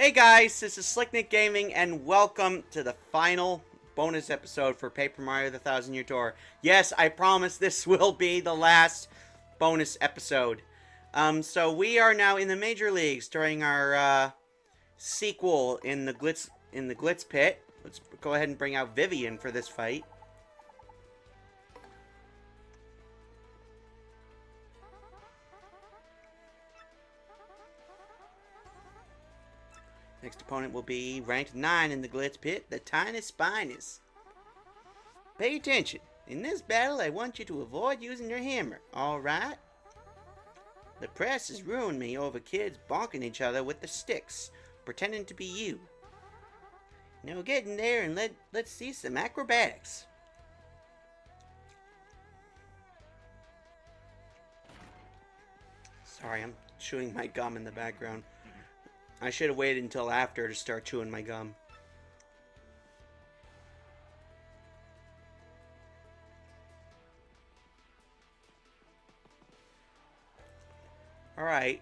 Hey guys, this is Slicknick Gaming, and welcome to the final bonus episode for Paper Mario The Thousand Year Door. Yes, I promise this will be the last bonus episode. So we are now in the major leagues during our sequel in the Glitz Pit. Let's go ahead and bring out Vivian for this fight. Next opponent will be ranked 9 in the Glitz Pit, the Tiny Spinus. Pay attention. In this battle, I want you to avoid using your hammer, alright? The press has ruined me over kids bonking each other with the sticks, pretending to be you. Now get in there and let's see some acrobatics. Sorry, I'm chewing my gum in the background. I should have waited until after to start chewing my gum. Alright.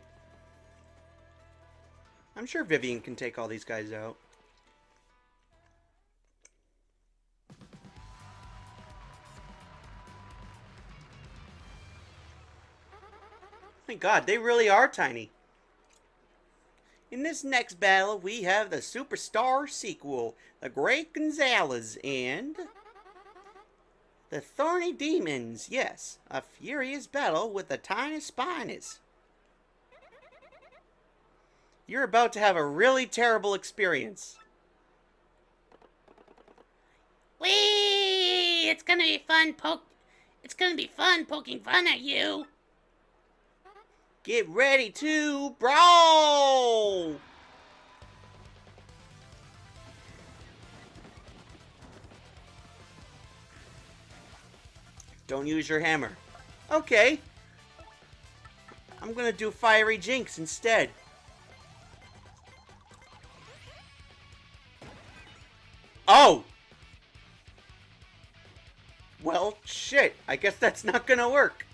I'm sure Vivian can take all these guys out. My god, they really are tiny. In this next battle, we have the Superstar sequel, the Great Gonzalez, and the Thorny Demons. Yes, a furious battle with the Tiny Spinus. You're about to have a really terrible experience. Whee! It's gonna be fun poking fun at you. Get ready to brawl! Don't use your hammer. Okay. I'm gonna do Fiery Jinx instead. Oh! Well, shit. I guess that's not gonna work.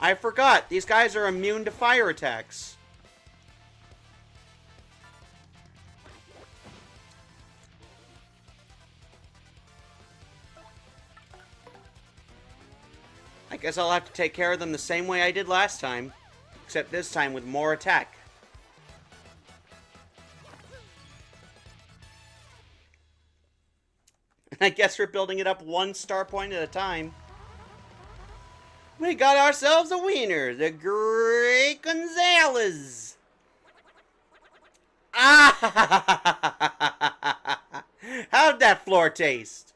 I forgot. These guys are immune to fire attacks. I guess I'll have to take care of them the same way I did last time. Except this time with more attack. I guess we're building it up one star point at a time. We got ourselves a wiener, the Great Gonzalez. Ah! How'd that floor taste?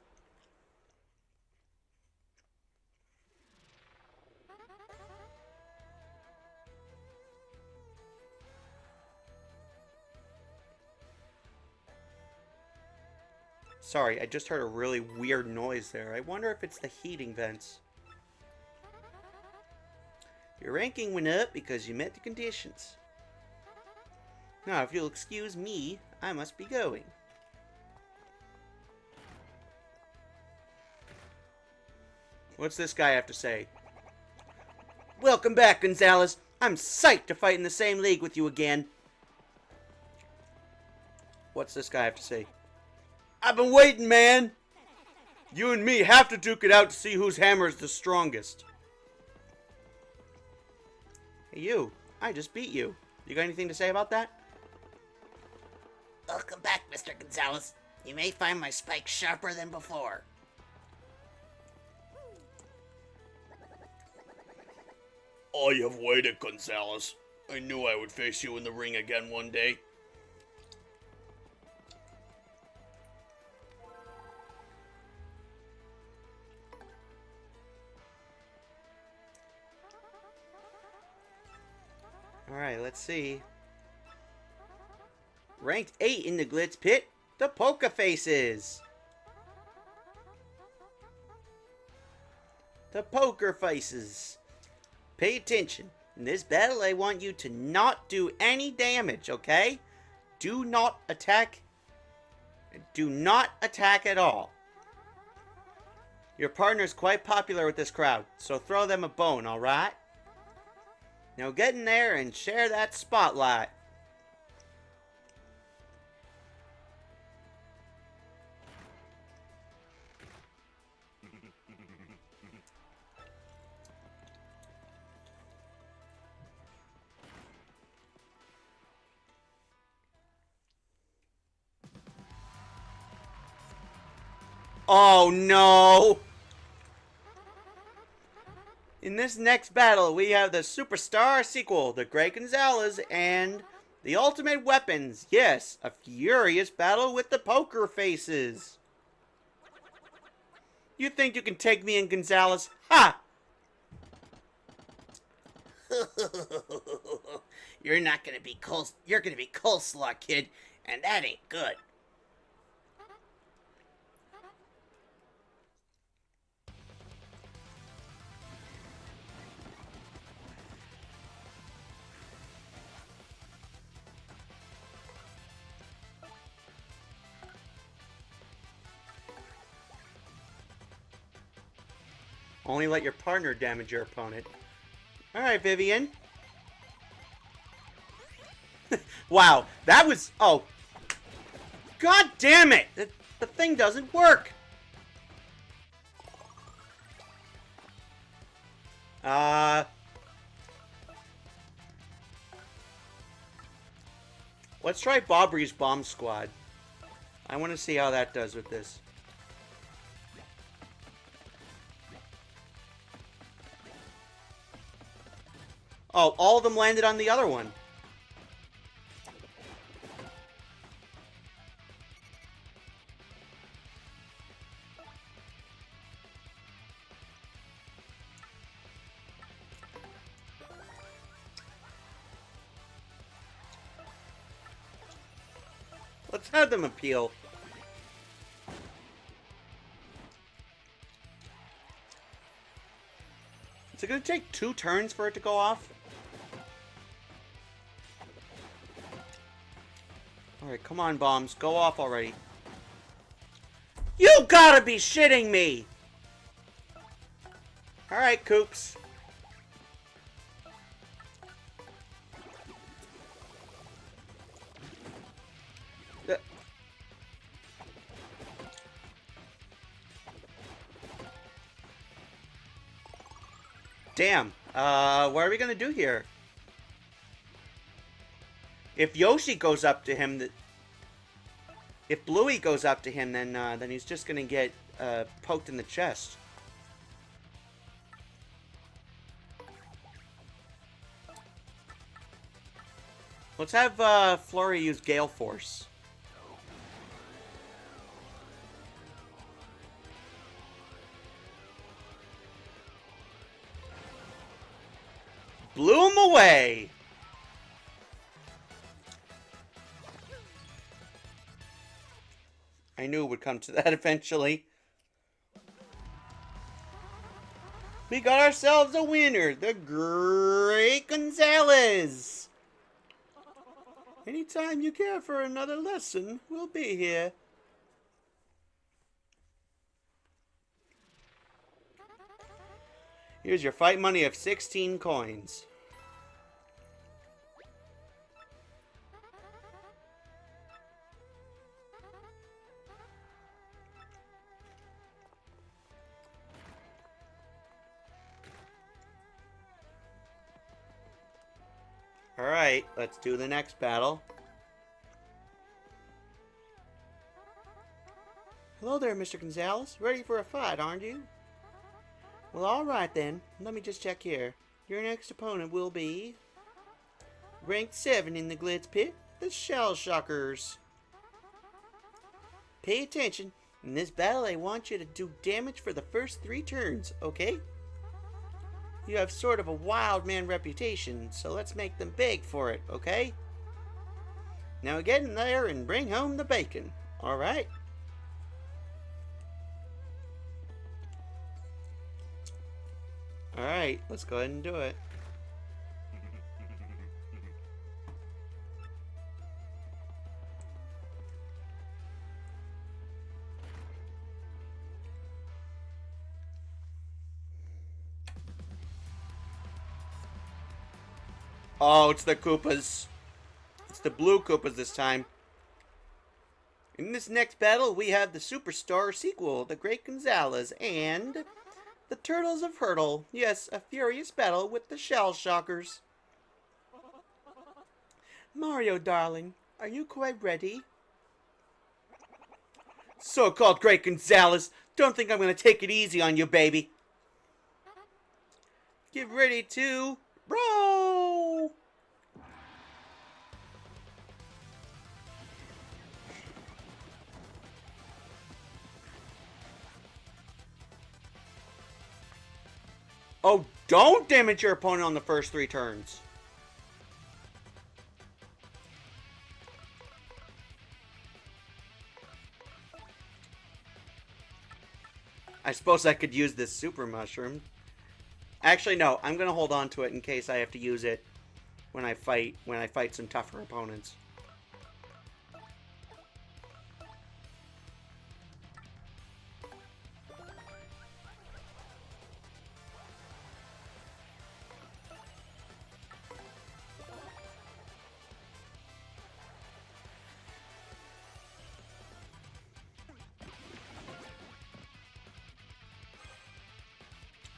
Sorry, I just heard a really weird noise there. I wonder if it's the heating vents. Your ranking went up because you met the conditions. Now, if you'll excuse me, I must be going. What's this guy have to say? Welcome back, Gonzalez. I'm psyched to fight in the same league with you again. What's this guy have to say? I've been waiting, man. You and me have to duke it out to see whose hammer is the strongest. Hey, you. I just beat you. You got anything to say about that? Welcome back, Mr. Gonzalez. You may find my spikes sharper than before. I have waited, Gonzalez. I knew I would face you in the ring again one day. Alright, let's see. Ranked 8 in the Glitz Pit, the Poker Faces. The Poker Faces. Pay attention. In this battle, I want you to not do any damage, okay? Do not attack. Do not attack at all. Your partner's quite popular with this crowd, so throw them a bone, alright? Now get in there and share that spotlight. Oh no! In this next battle, we have the Superstar sequel, the Grey Gonzalez, and the Ultimate Weapons. Yes, a furious battle with the poker faces. You think you can take me in, Gonzalez? Ha! You're not gonna be You're gonna be coleslaw, kid, and that ain't good. Only let your partner damage your opponent. Alright, Vivian. Wow, that was... Oh. God damn it! The thing doesn't work! Let's try Bobry's Bomb Squad. I want to see how that does with this. Oh, all of them landed on the other one. Let's have them appeal. Is it going to take 2 turns for it to go off? Alright, come on, bombs. Go off already. You gotta be shitting me! Alright, Koops. Damn. What are we gonna do here? If Yoshi goes up to him, if Bluey goes up to him, then he's just gonna get poked in the chest. Let's have Flurry use Gale Force. Blew him away. I knew it would come to that eventually. We got ourselves a winner, the Grey Gonzalez. Anytime you care for another lesson, we'll be here. Here's your fight money of 16 coins. Alright, let's do the next battle. Hello there, Mr. Gonzalez. Ready for a fight, aren't you? Well, alright then. Let me just check here. Your next opponent will be... Ranked 7 in the Glitz Pit, the Shell Shockers. Pay attention. In this battle, I want you to do damage for the first 3 turns, okay? You have sort of a wild man reputation, so let's make them beg for it, okay? Now get in there and bring home the bacon, alright? Alright, let's go ahead and do it. Oh, it's the Koopas. It's the blue Koopas this time. In this next battle, we have the Superstar sequel, The Great Gonzalez, and the Turtles of Hurtle. Yes, a furious battle with the Shell Shockers. Mario, darling, are you quite ready? So-called Great Gonzalez, don't think I'm going to take it easy on you, baby. Get ready to roll! Oh, don't damage your opponent on the first 3 turns. I suppose I could use this super mushroom. Actually, no. I'm gonna hold on to it in case I have to use it when I fight some tougher opponents.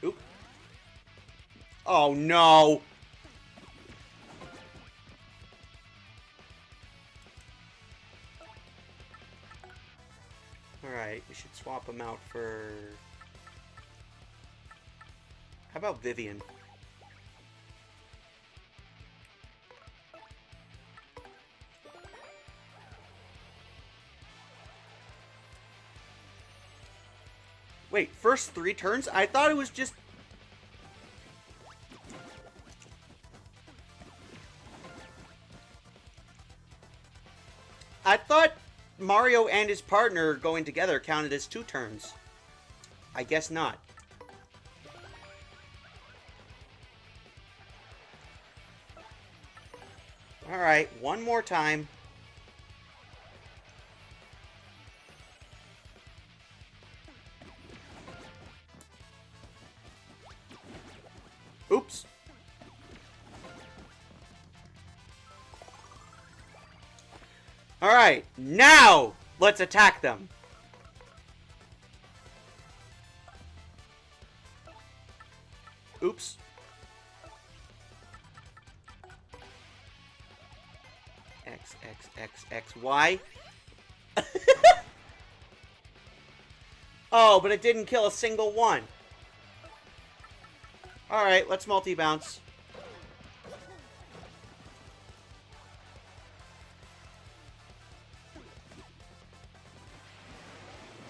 Oop. Oh no! Alright, we should swap him out for... How about Vivian? Wait, first 3 turns? I thought it was just... I thought Mario and his partner going together counted as 2 turns. I guess not. Alright, one more time. Oops. Alright, now let's attack them. Oops. X, X, X, X, Y. Oh, but it didn't kill a single one. Alright, let's multi-bounce.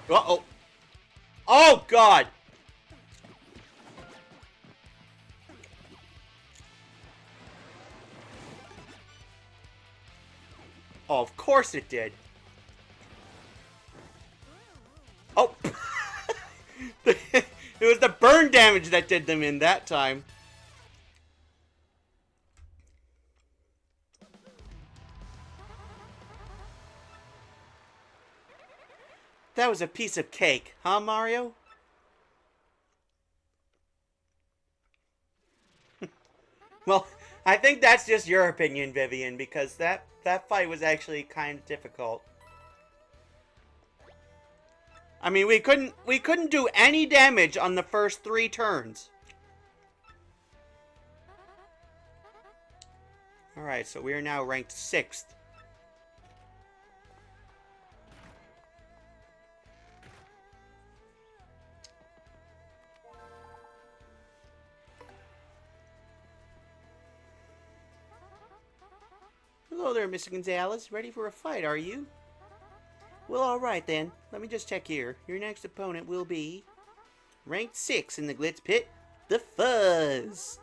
Uh-oh. Oh, God! Oh, of course it did. Oh! It was the burn damage that did them in that time. That was a piece of cake, huh, Mario? Well, I think that's just your opinion, Vivian, because that fight was actually kind of difficult. I mean, we couldn't do any damage on the first 3 turns. Alright, so we are now ranked 6th. Hello there, Mr. Gonzalez. Ready for a fight, are you? Well, alright then. Let me just check here. Your next opponent will be... ranked 6 in the Glitz Pit, the Fuzz.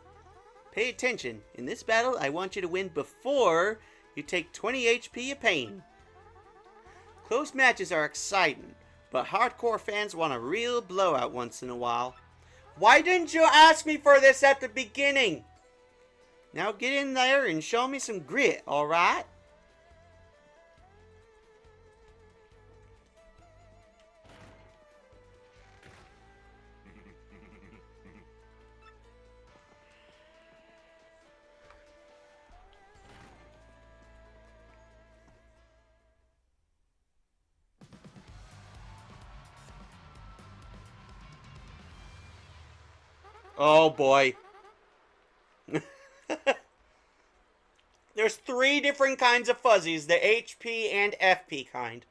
Pay attention. In this battle, I want you to win before you take 20 HP of pain. Close matches are exciting, but hardcore fans want a real blowout once in a while. Why didn't you ask me for this at the beginning? Now get in there and show me some grit, alright? Oh, boy. There's 3 different kinds of fuzzies, the HP and FP kind.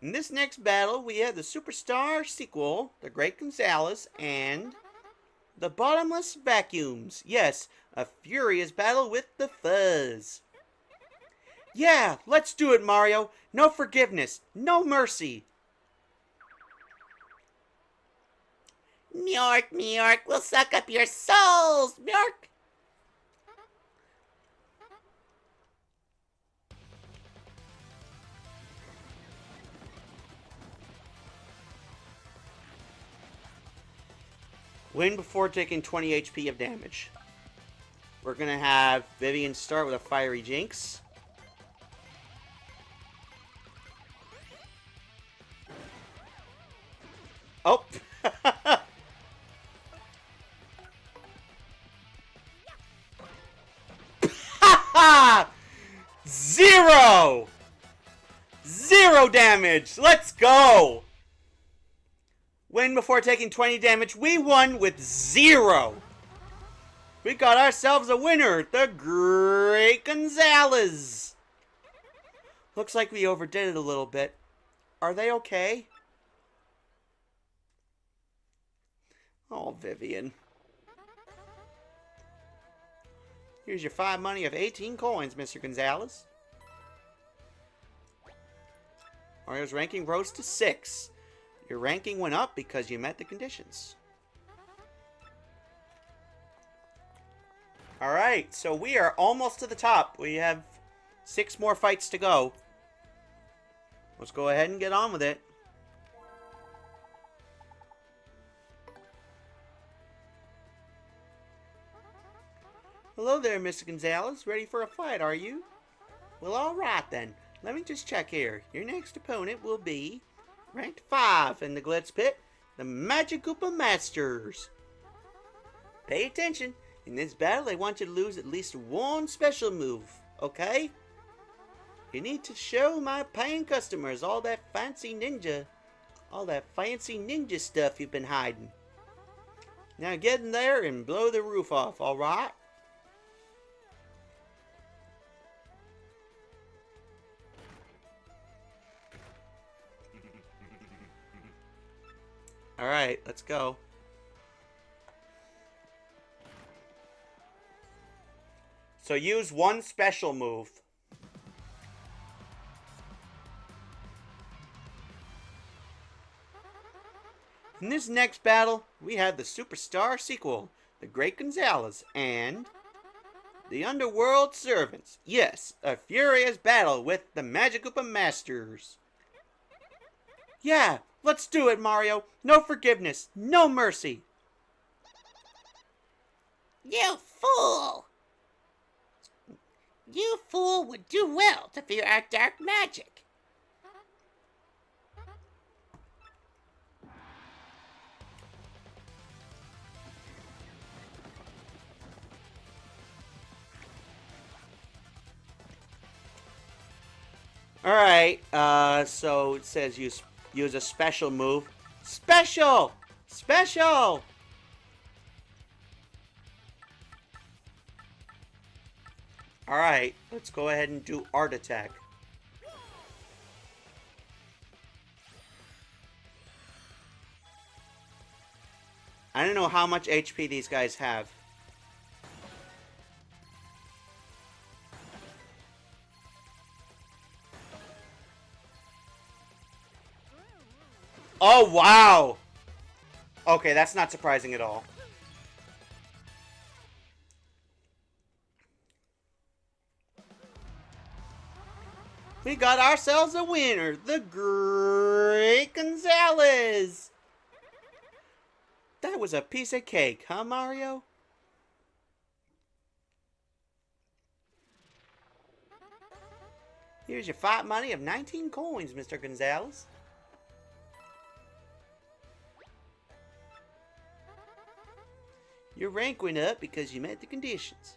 In this next battle, we have the Superstar sequel, the Great Gonzalez, and the Bottomless Vacuums. Yes, a furious battle with the fuzz. Yeah, let's do it, Mario. No forgiveness, no mercy. Mjork, Mjork, we'll suck up your souls, Mjork. Win before taking 20 HP of damage. We're going to have Vivian start with a Fiery Jinx. Oh! 0! 0 damage! Let's go! Win before taking 20 damage. We won with 0. We got ourselves a winner, the Great Gonzalez. Looks like we overdid it a little bit. Are they okay? Oh, Vivian. Here's your 5 money of 18 coins, Mr. Gonzalez. Mario's ranking rose to 6. Your ranking went up because you met the conditions. Alright, so we are almost to the top. We have 6 more fights to go. Let's go ahead and get on with it. Hello there, Mr. Gonzalez. Ready for a fight, are you? Well, alright then. Let me just check here. Your next opponent will be ranked 5 in the Glitz Pit, the Magikoopa Masters. Pay attention. In this battle, I want you to lose at least 1 special move, okay? You need to show my paying customers all that fancy ninja stuff you've been hiding. Now get in there and blow the roof off, alright? Alright, let's go. So use 1 special move. In this next battle, we have the Superstar sequel, the Great Gonzalez, and the Underworld Servants. Yes, a furious battle with the Magikoopa Masters. Yeah, let's do it, Mario. No forgiveness, no mercy. You fool! You fool would do well to fear our dark magic. Alright, so it says use a special move. Special! Special! Alright, let's go ahead and do Art Attack. I don't know how much HP these guys have. Oh, wow! Okay, that's not surprising at all. We got ourselves a winner, the Great Gonzalez! That was a piece of cake, huh, Mario? Here's your fight money of 19 coins, Mr. Gonzalez. Your rank went up because you met the conditions.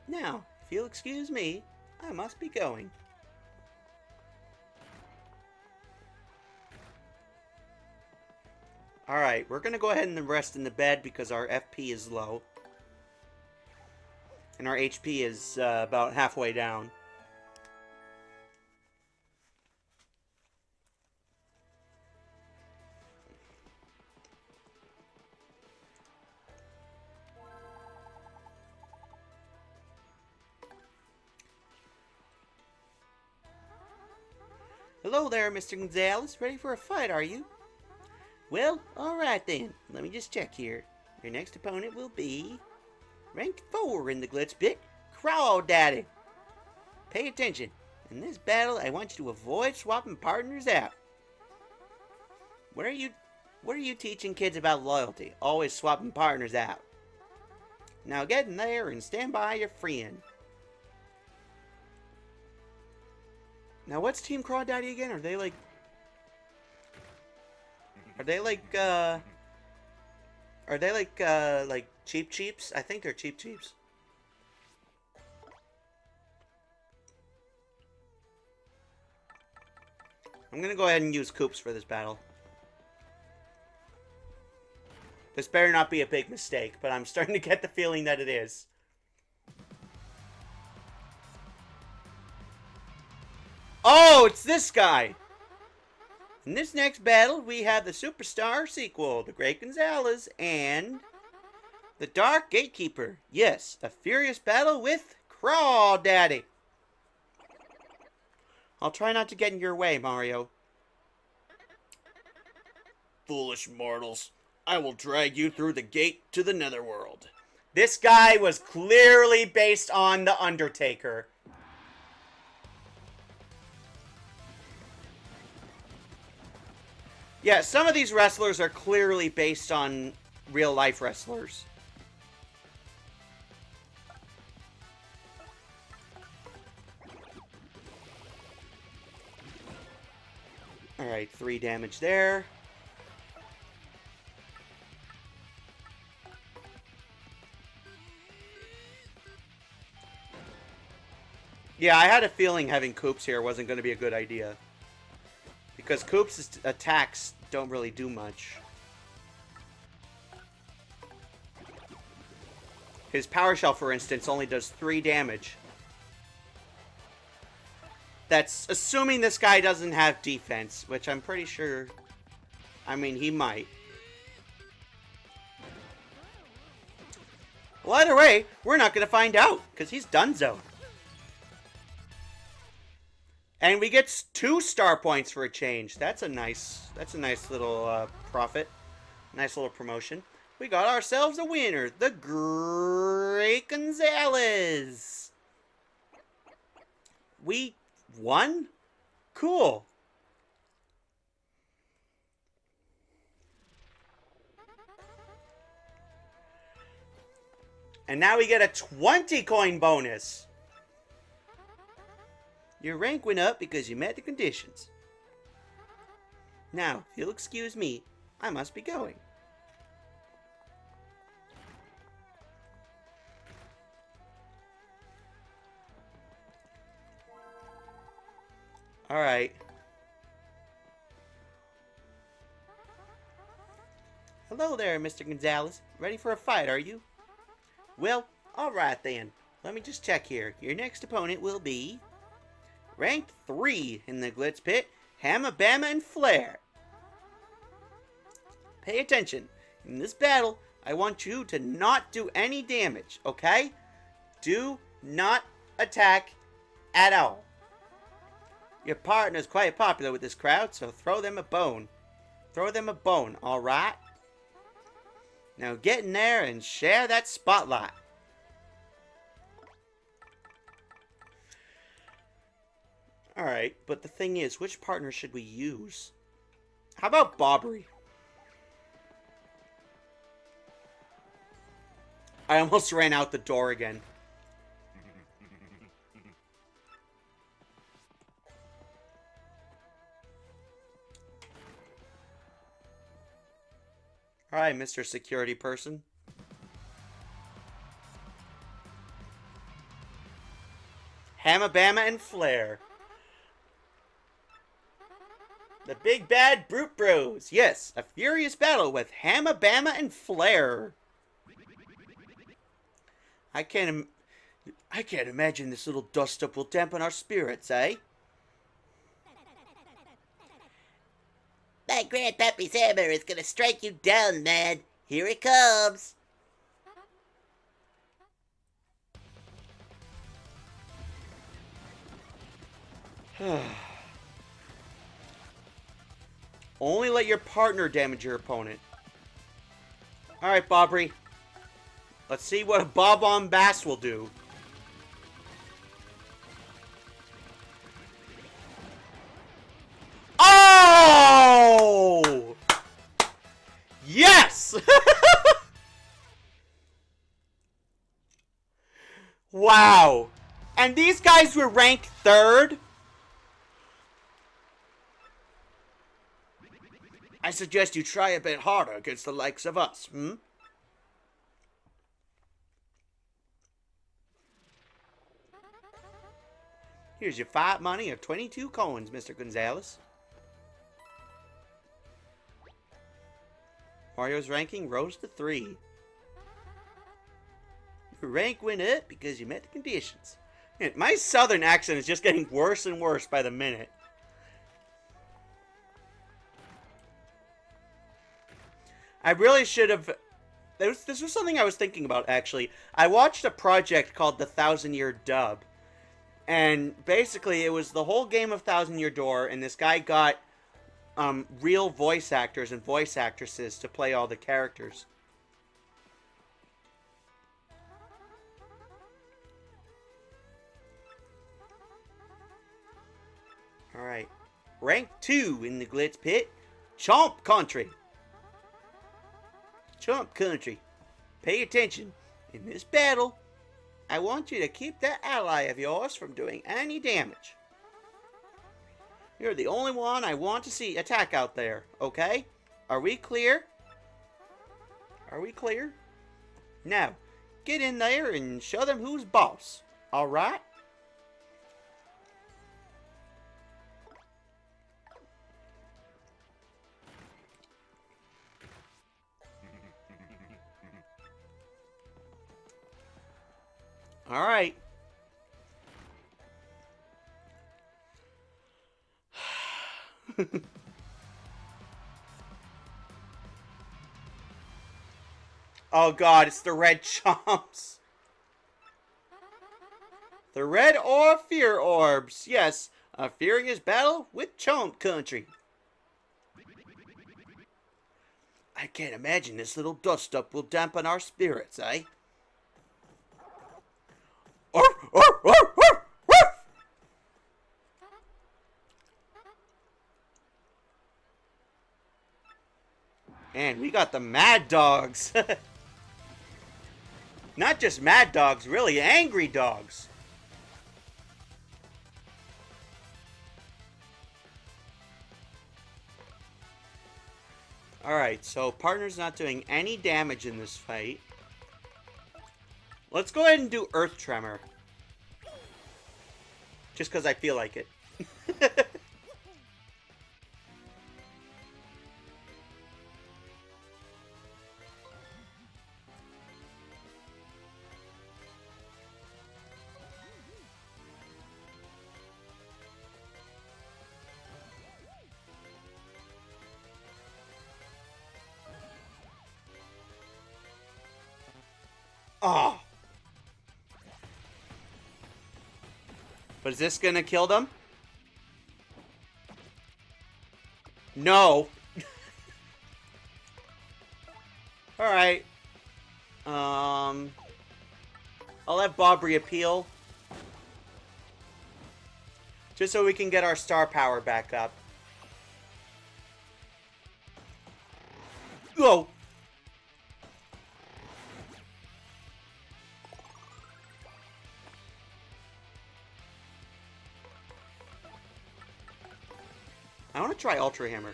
Now, if you'll excuse me, I must be going. Alright, we're gonna go ahead and rest in the bed because our FP is low. And our HP is about halfway down. Hello there, Mr. Gonzalez. Ready for a fight, are you? Well, alright then. Let me just check here. Your next opponent will be... Rank 4 in the Glitz Pit, Crawdaddy. Pay attention. In this battle, I want you to avoid swapping partners out. What are you teaching kids about loyalty? Always swapping partners out. Now get in there and stand by your friend. Now what's Team Crawdaddy again? Are they like Cheap Cheeps? I think they're Cheap Cheeps. I'm gonna go ahead and use Koops for this battle. This better not be a big mistake, but I'm starting to get the feeling that it is. Oh, it's this guy! In this next battle, we have the Superstar sequel, The Great Gonzalez, and the Dark Gatekeeper. Yes, a furious battle with Crawdaddy. I'll try not to get in your way, Mario. Foolish mortals, I will drag you through the gate to the netherworld. This guy was clearly based on The Undertaker. Yeah, some of these wrestlers are clearly based on real-life wrestlers. Alright, 3 damage there. Yeah, I had a feeling having Koops here wasn't going to be a good idea. Because Koops' attacks don't really do much. His Power Shell, for instance, only does 3 damage. That's assuming this guy doesn't have defense, which I'm pretty sure... I mean, he might. Well, either way, we're not going to find out, because he's donezo. And we get 2 star points for a change. That's a nice little profit. Nice little promotion. We got ourselves a winner. The Great Gonzalez. We won? Cool. And now we get a 20 coin bonus. Your rank went up because you met the conditions. Now, if you'll excuse me, I must be going. Alright. Hello there, Mr. Gonzalez. Ready for a fight, are you? Well, alright then. Let me just check here. Your next opponent will be... Ranked 3 in the Glitz Pit, Hamma Bamma and Flair. Pay attention. In this battle, I want you to not do any damage, okay? Do not attack at all. Your partner's quite popular with this crowd, so throw them a bone. Throw them a bone, alright? Now get in there and share that spotlight. Alright, but the thing is, which partner should we use? How about Bobbery? I almost ran out the door again. Alright, Mr. Security Person. Hamma Bamma and Flair. The Big Bad Brute Bros. Yes, a furious battle with Hamma, Bama, and Flair. I can't imagine this little dust-up will dampen our spirits, eh? My grandpappy's hammer is gonna strike you down, man. Here it comes. Only let your partner damage your opponent. Alright, Bobry. Let's see what a Bob-omb Bass will do. Oh! Yes! Wow. And these guys were ranked 3rd? I suggest you try a bit harder against the likes of us, Here's your fight money of 22 coins, Mr. Gonzalez. Mario's ranking rose to 3. Your rank went up because you met the conditions. Man, my southern accent is just getting worse and worse by the minute. I really should have... This was something I was thinking about, actually. I watched a project called The 1,000-Year Dub. And basically, it was the whole game of 1,000-Year Door, and this guy got real voice actors and voice actresses to play all the characters. Alright. Rank 2 in the Glitz Pit. Chomp Country. Chomp Country. Pay attention. In this battle, I want you to keep that ally of yours from doing any damage. You're the only one I want to see attack out there, okay? Are we clear? Are we clear? Now, get in there and show them who's boss, alright? Alright. Oh god, it's the red chomps. The red or fear orbs. Yes, a furious battle with Chomp Country. I can't imagine this little dust-up will dampen our spirits, eh? And we got the Mad Dogs. Not just Mad Dogs, really angry dogs. Alright, so partner's not doing any damage in this fight. Let's go ahead and do Earth Tremor. Just because I feel like it. Oh. But is this gonna kill them? No. Alright. I'll have Bobry appeal. Just so we can get our star power back up. Whoa. I want to try Ultra Hammer.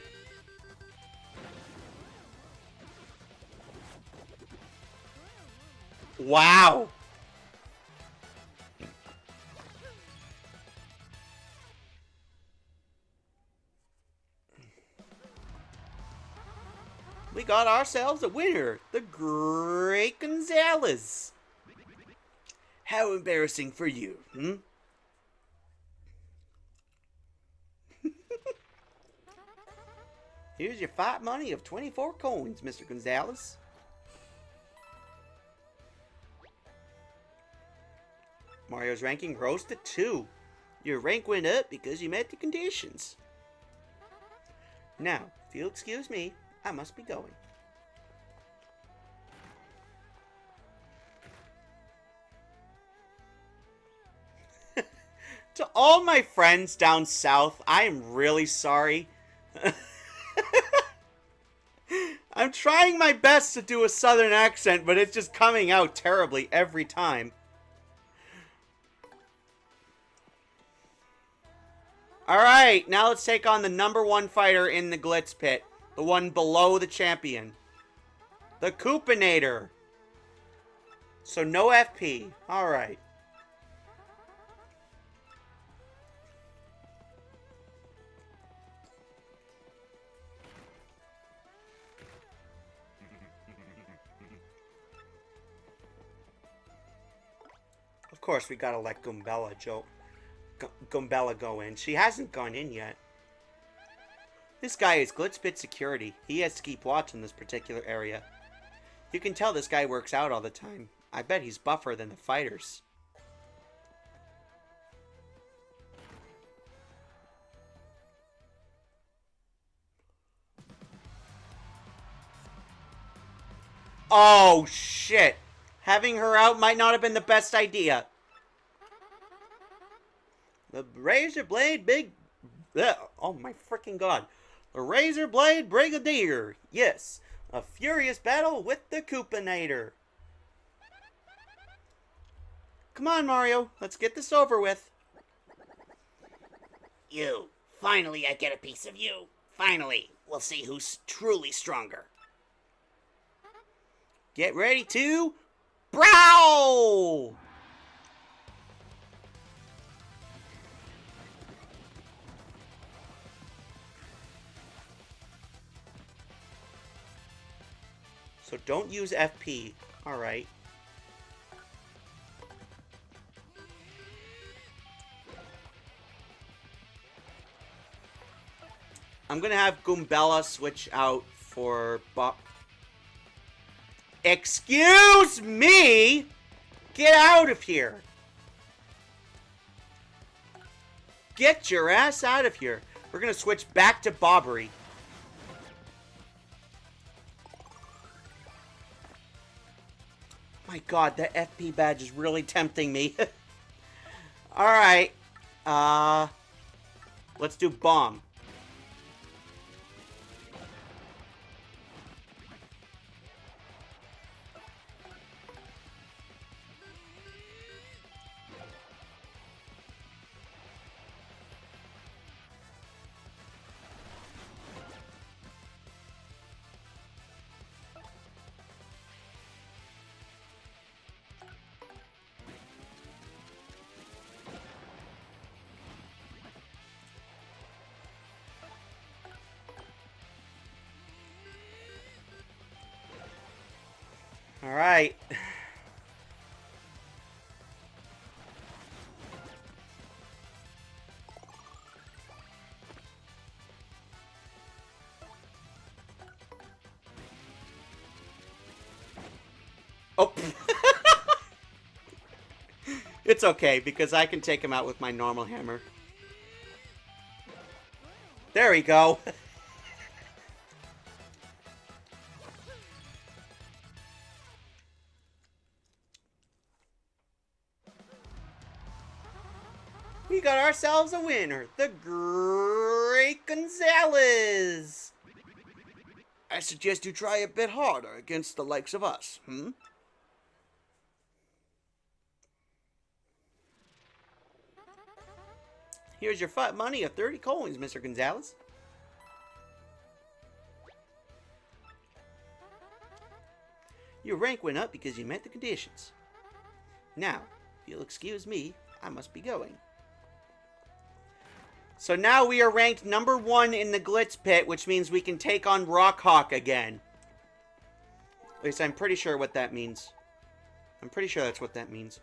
Wow. We got ourselves a winner, the Great Gonzalez. How embarrassing for you, hmm? Here's your fight money of 24 coins, Mr. Gonzalez. Mario's ranking rose to 2. Your rank went up because you met the conditions. Now, if you'll excuse me, I must be going. To all my friends down south, I am really sorry. I'm trying my best to do a southern accent, but it's just coming out terribly every time. Alright, now let's take on the #1 fighter in the Glitz Pit. The one below the champion. The Koopinator. So no FP. Alright. Of course, we gotta let Goombella go in. She hasn't gone in yet. This guy is Glitz Pit security. He has to keep watch in this particular area. You can tell this guy works out all the time. I bet he's buffer than the fighters. Oh, shit. Having her out might not have been the best idea. The Razor Blade Big... Oh my freaking god. The Razor Blade Brigadier. Yes. A furious battle with the Koopinator. Come on, Mario. Let's get this over with. You. Finally I get a piece of you. Finally. We'll see who's truly stronger. Get ready to... Brow! So don't use FP. Alright. I'm gonna have Goombella switch out for Bob. Excuse me! Get out of here! Get your ass out of here. We're gonna switch back to Bobbery. My god, that FP badge is really tempting me. Alright. Let's do Bomb. All right. Oh. It's okay, because I can take him out with my normal hammer. There we go. We got ourselves a winner, the Great Gonzalez. I suggest you try a bit harder against the likes of us, hmm? Here's your fight money of 30 coins, Mr. Gonzalez. Your rank went up because you met the conditions. Now, if you'll excuse me, I must be going. So now we are ranked #1 in the Glitz Pit, which means we can take on Rockhawk again. At least I'm pretty sure what that means. I'm pretty sure that's what that means.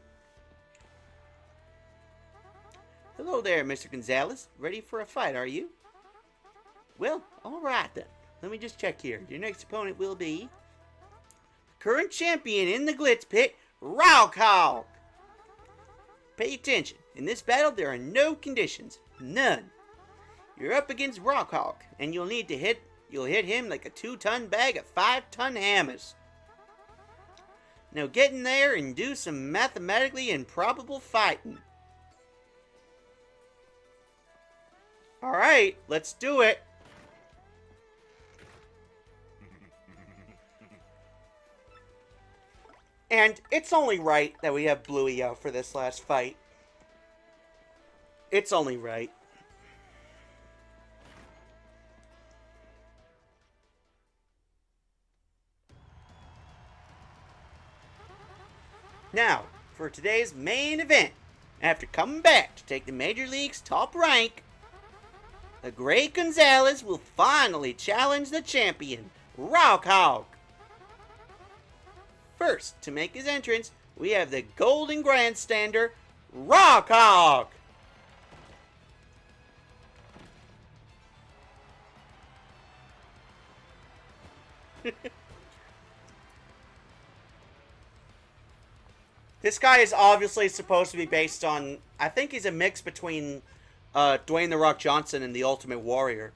Hello there, Mr. Gonzalez. Ready for a fight, are you? Well, alright then. Let me just check here. Your next opponent will be current champion in the Glitz Pit, Rawkhawk. Pay attention. In this battle, there are no conditions. None. You're up against Rawkhawk, and you'll hit him like a 2-ton bag of 5-ton hammers. Now get in there and do some mathematically improbable fighting. Alright, let's do it. And it's only right that we have Bluey out for this last fight. It's only right. Now, for today's main event, after coming back to take the Major League's top rank, the Great Gonzalez will finally challenge the champion, Rawkhawk. First, to make his entrance, we have the Golden Grandstander, Rawkhawk. This guy is obviously supposed to be based on, I think he's a mix between Dwayne The Rock Johnson and the Ultimate Warrior.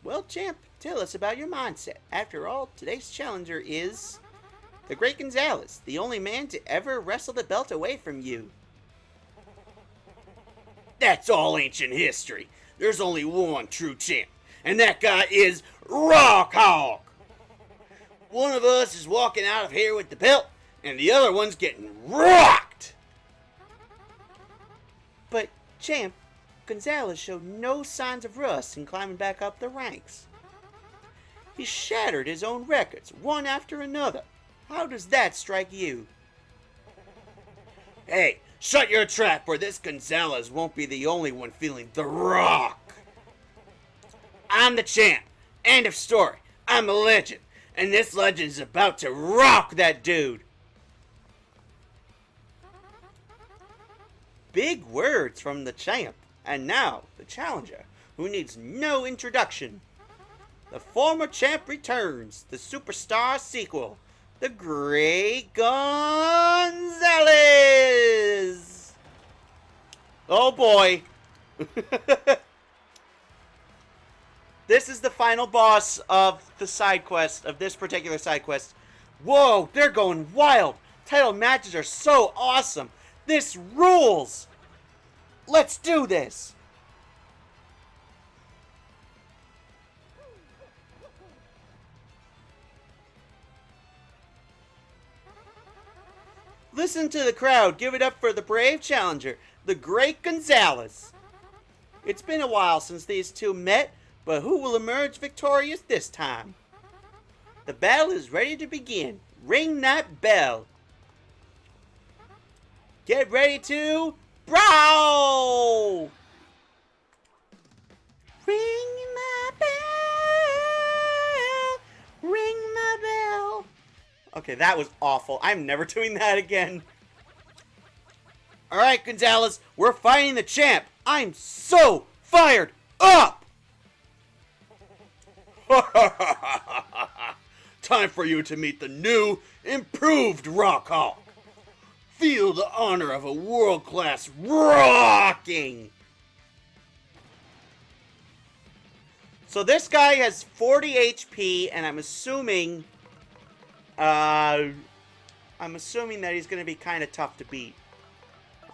Well, champ, tell us about your mindset. After all, today's challenger is the Great Gonzalez, the only man to ever wrestle the belt away from you. That's all ancient history. There's only one true champ, and that guy is Rawkhawk. One of us is walking out of here with the belt, and the other one's getting rocked. But, champ, Gonzalez showed no signs of rust in climbing back up the ranks. He shattered his own records, one after another. How does that strike you? Hey, shut your trap, or this Gonzalez won't be the only one feeling the rock. I'm the champ. End of story. I'm a legend, and this legend is about to rock that dude. Big words from the champ. And now, the challenger, who needs no introduction. The former champ returns, the Superstar sequel, the Great Gonzalez! Oh boy. This is the final boss of the side quest, of this particular side quest. Whoa, they're going wild. Title matches are so awesome. This rules. Let's do this. Listen to the crowd. Give it up for the brave challenger, the Great Gonzalez. It's been a while since these two met, but who will emerge victorious this time? The battle is ready to begin. Ring that bell. Get ready to brawl! Ring my bell. Ring my bell. Okay, that was awful. I'm never doing that again. Alright, Gonzalez, we're fighting the champ. I'm so fired up! Time for you to meet the new, improved Rawkhawk. Feel the honor of a world-class rocking. So this guy has 40 HP, and I'm assuming that he's gonna be kind of tough to beat.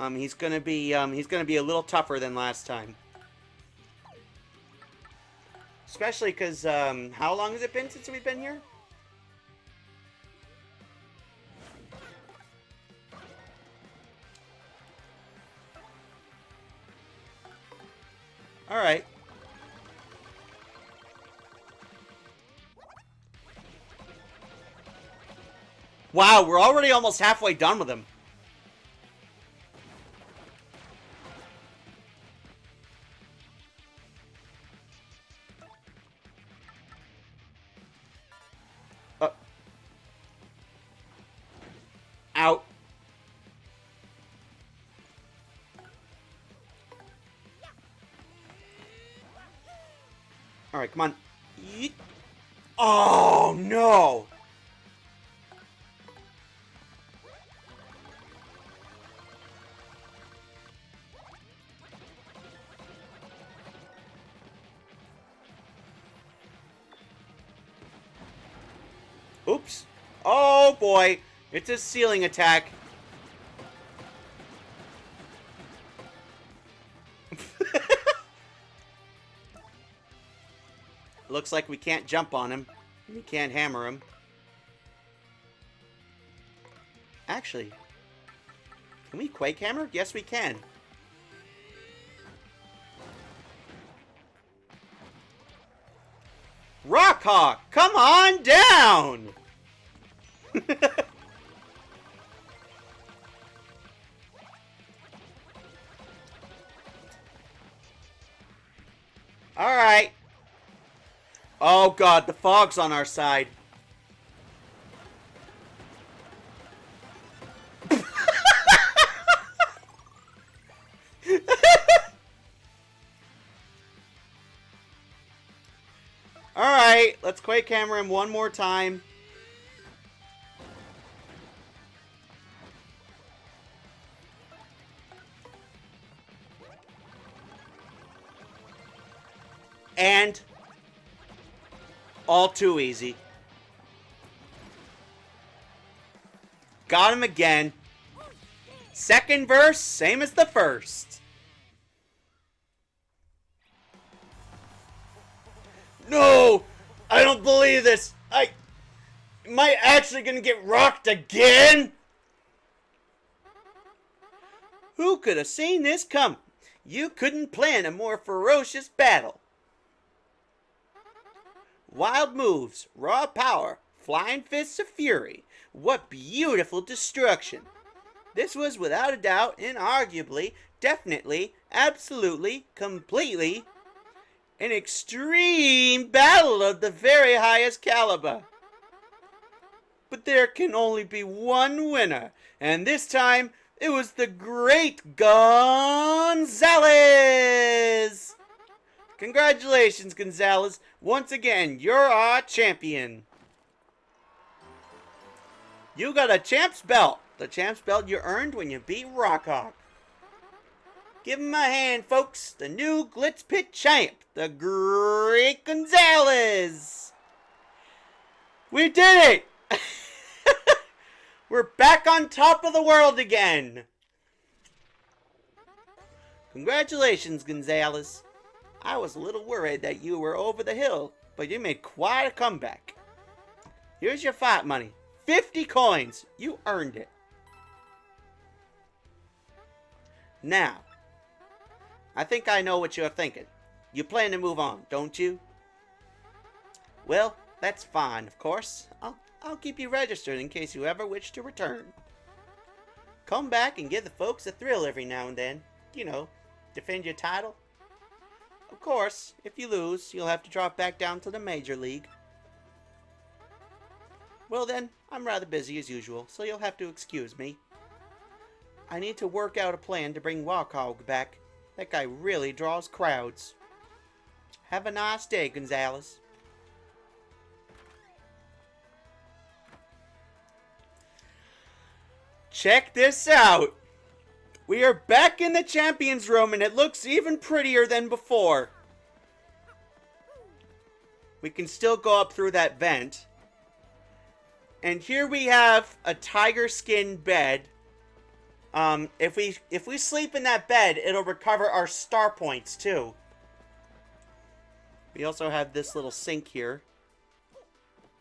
He's gonna be a little tougher than last time. Especially because, how long has it been since we've been here? Alright. Wow, we're already almost halfway done with him. Alright, come on. Yeet. Oh, no! Oops. Oh, boy. It's a ceiling attack. Looks like we can't jump on him. We can't hammer him. Actually, can we Quake Hammer? Yes, we can. Rockhawk, come on down! Alright. Oh god, the fog's on our side. Alright, let's Quake Hammer him one more time. And all too easy. Got him again. Second verse, same as the first. No! I don't believe this! Am I actually gonna get rocked again? Who could have seen this come? You couldn't plan a more ferocious battle. Wild moves, raw power, flying fists of fury. What beautiful destruction. This was without a doubt, inarguably, definitely, absolutely, completely, an extreme battle of the very highest caliber. But there can only be one winner, and this time it was the great Gonzalez! Congratulations, Gonzalez. Once again, you're our champion. You got a champ's belt. The champ's belt you earned when you beat Rockhawk. Give him a hand, folks. The new Glitz Pit champ, the great Gonzalez. We did it! We're back on top of the world again. Congratulations, Gonzalez. I was a little worried that you were over the hill, but you made quite a comeback. Here's your fight money. 50 coins. You earned it. Now, I think I know what you're thinking. You plan to move on, don't you? Well, that's fine, of course. I'll keep you registered in case you ever wish to return. Come back and give the folks a thrill every now and then. You know, defend your title. Of course, if you lose, you'll have to drop back down to the Major League. Well then, I'm rather busy as usual, so you'll have to excuse me. I need to work out a plan to bring Rockhawk back. That guy really draws crowds. Have a nice day, Gonzalez. Check this out! We are back in the champions room and it looks even prettier than before. We can still go up through that vent. And here we have a tiger skin bed. If we sleep in that bed, it'll recover our star points too. We also have this little sink here,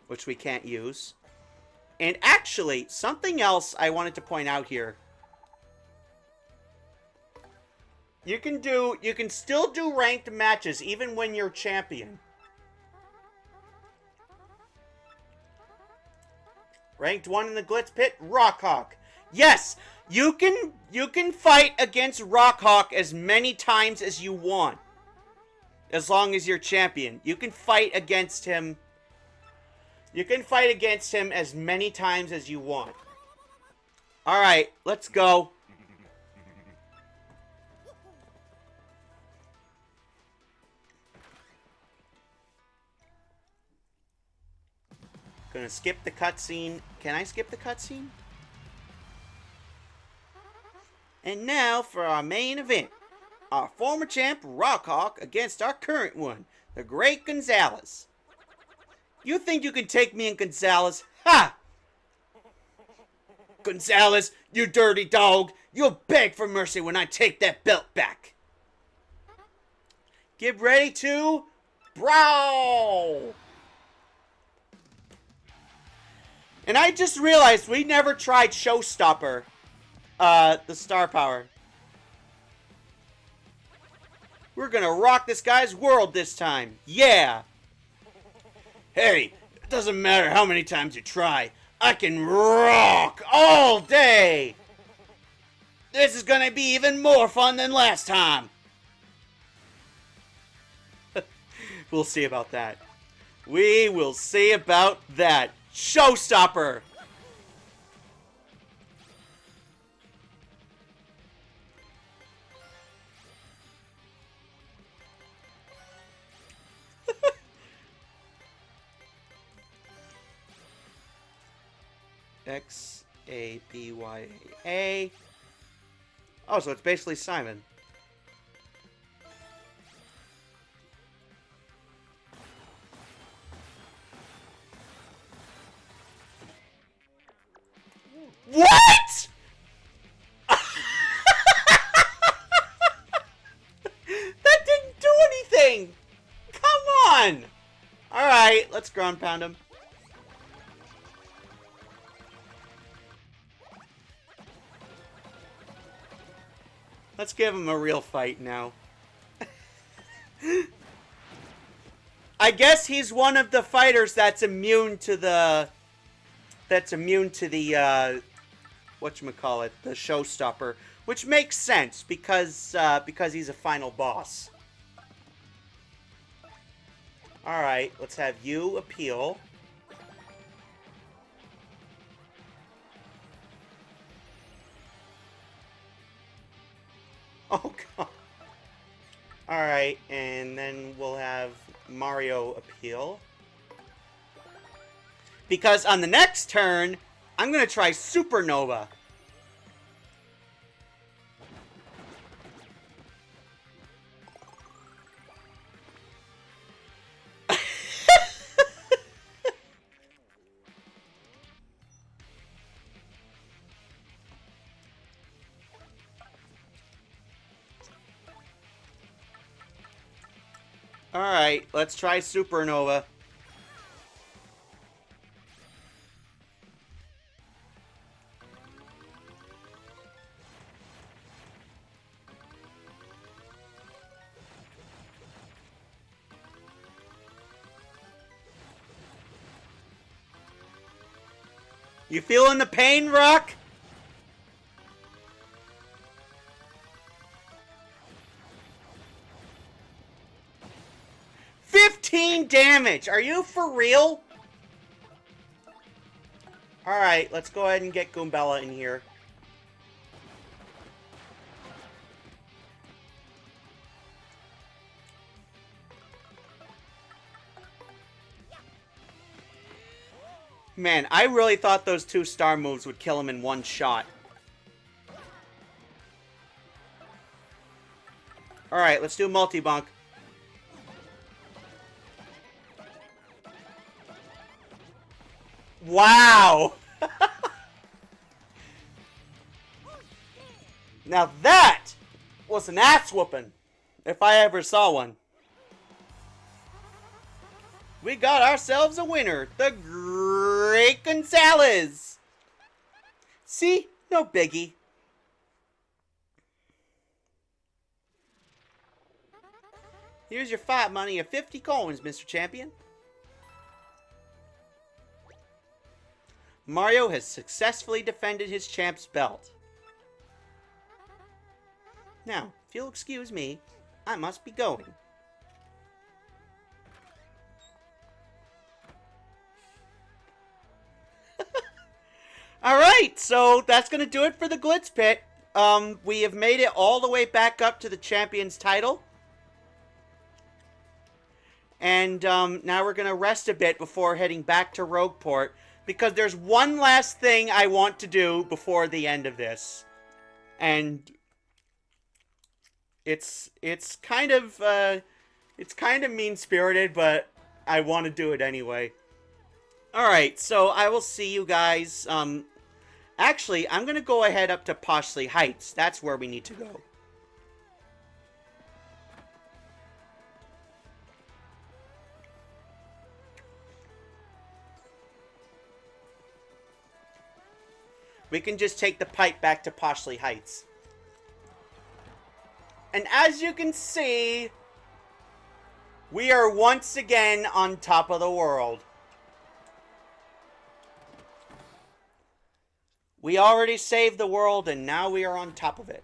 which we can't use. And actually, something else I wanted to point out here. You can still do ranked matches even when you're champion. Ranked 1 in the Glitz Pit, Rockhawk. Yes, you can fight against Rockhawk as many times as you want. As long as you're champion. You can fight against him. You can fight against him as many times as you want. Alright, let's go. Gonna skip the cutscene. Can I skip the cutscene? And now for our main event. Our former champ, Rockhawk, against our current one, the Great Gonzalez. You think you can take me in, Gonzalez? Ha! Gonzalez, you dirty dog! You'll beg for mercy when I take that belt back. Get ready to brawl! And I just realized we never tried Showstopper, the star power. We're gonna rock this guy's world this time. Yeah! Hey, it doesn't matter how many times you try. I can rock all day. This is gonna be even more fun than last time. We'll see about that. We will see about that. Showstopper! X-A-B-Y-A. Oh, so it's basically Simon. What?! That didn't do anything! Come on! Alright, let's ground pound him. Let's give him a real fight now. I guess he's one of the fighters that's immune to the... whatchamacallit, the Showstopper. Which makes sense, because he's a final boss. Alright, let's have you appeal. Oh, God. Alright, and then we'll have Mario appeal. Because on the next turn, I'm going to try Supernova. Alright, let's try Supernova. You feeling the pain, Rock? Damage. Are you for real? Alright, let's go ahead and get Goombella in here. Man, I really thought those 2 star moves would kill him in one shot. Alright, let's do multi-bunk. Wow! Now that was an ass whooping, if I ever saw one. We got ourselves a winner, the Great Gonzalez. See? No biggie. Here's your fight money of 50 coins, Mr. Champion. Mario has successfully defended his champ's belt. Now, if you'll excuse me, I must be going. Alright, so that's going to do it for the Glitz Pit. We have made it all the way back up to the champion's title. And now we're going to rest a bit before heading back to Rogueport, because there's one last thing I want to do before the end of this. And it's kind of mean-spirited, but I want to do it anyway. Alright, so I will see you guys. Actually, I'm going to go ahead up to Poshley Heights. That's where we need to go. We can just take the pipe back to Poshley Heights. And as you can see, we are once again on top of the world. We already saved the world, and now we are on top of it.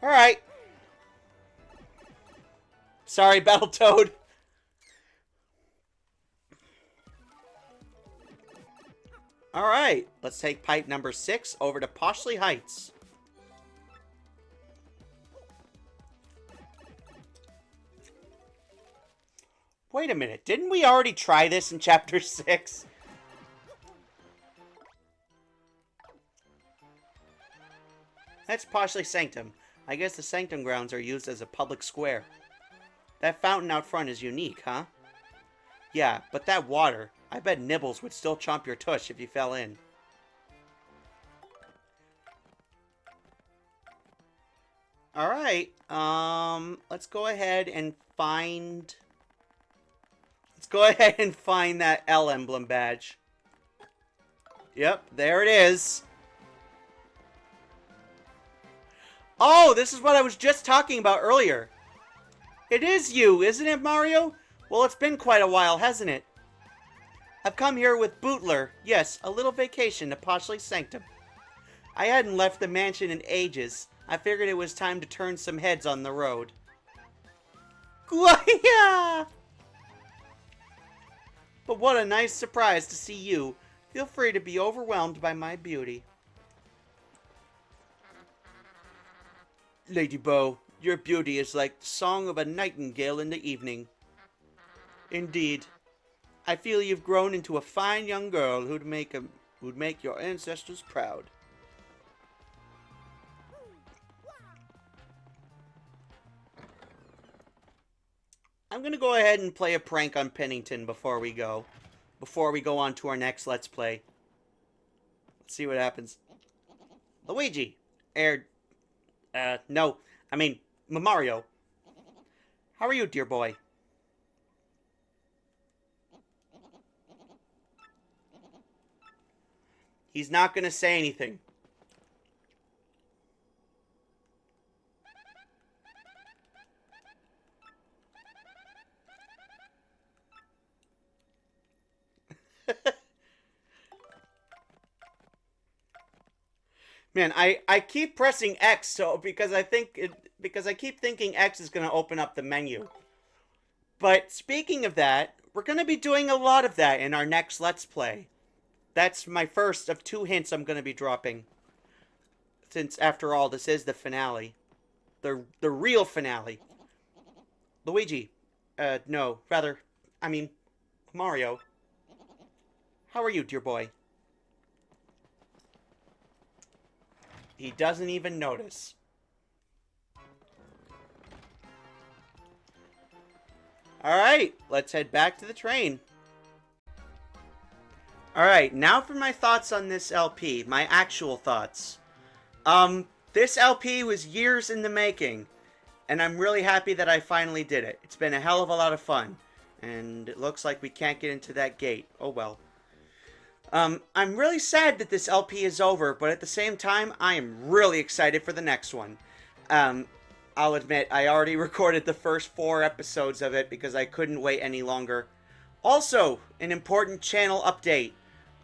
Alright. Sorry, Battletoad. Alright, let's take pipe number 6 over to Poshley Heights. Wait a minute, didn't we already try this in Chapter 6? That's Poshley Sanctum. I guess the Sanctum grounds are used as a public square. That fountain out front is unique, huh? Yeah, but that water, I bet Nibbles would still chomp your tush if you fell in. Alright, let's go ahead and find... Let's go ahead and find that L emblem badge. Yep, there it is. Oh, this is what I was just talking about earlier. It is you, isn't it, Mario? Well, it's been quite a while, hasn't it? I've come here with Bootler. Yes, a little vacation to Poshley Sanctum. I hadn't left the mansion in ages. I figured it was time to turn some heads on the road. Guaya! But what a nice surprise to see you. Feel free to be overwhelmed by my beauty. Lady Bow, your beauty is like the song of a nightingale in the evening. Indeed. I feel you've grown into a fine young girl who'd make your ancestors proud. I'm gonna go ahead and play a prank on Pennington before we go on to our next Let's Play. Let's see what happens. Luigi! No. I mean, Mario. How are you, dear boy? He's not gonna say anything. Man, I keep pressing X because I keep thinking X is going to open up the menu. But speaking of that, we're going to be doing a lot of that in our next Let's Play. That's my first of 2 hints I'm going to be dropping. Since after all, this is the finale. The real finale. Luigi. No, rather, I mean, Mario. How are you, dear boy? He doesn't even notice. Alright, let's head back to the train. Alright, now for my thoughts on this LP. My actual thoughts. This LP was years in the making. And I'm really happy that I finally did it. It's been a hell of a lot of fun. And it looks like we can't get into that gate. Oh well. I'm really sad that this LP is over, but at the same time, I am really excited for the next one. I'll admit, I already recorded the first 4 episodes of it because I couldn't wait any longer. Also, an important channel update.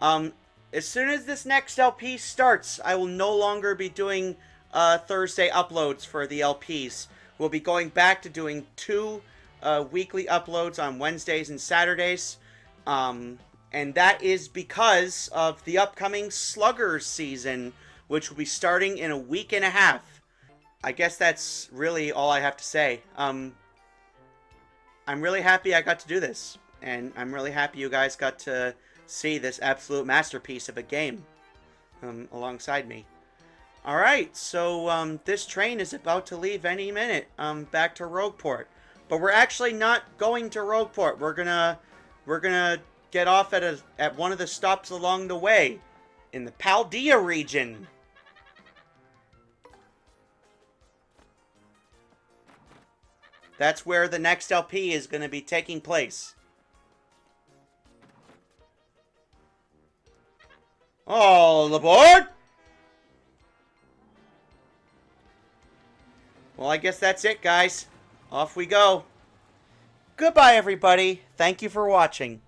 As soon as this next LP starts, I will no longer be doing Thursday uploads for the LPs. We'll be going back to doing 2 weekly uploads on Wednesdays and Saturdays. And that is because of the upcoming Sluggers season, which will be starting in a week and a half. I guess that's really all I have to say. I'm really happy I got to do this, and I'm really happy you guys got to see this absolute masterpiece of a game alongside me. Alright, so this train is about to leave any minute back to Rogueport. But we're actually not going to Rogueport. We're gonna get off at one of the stops along the way in the Paldea region. That's where the next LP is going to be taking place. All aboard! Well, I guess that's it, guys. Off we go. Goodbye, everybody. Thank you for watching.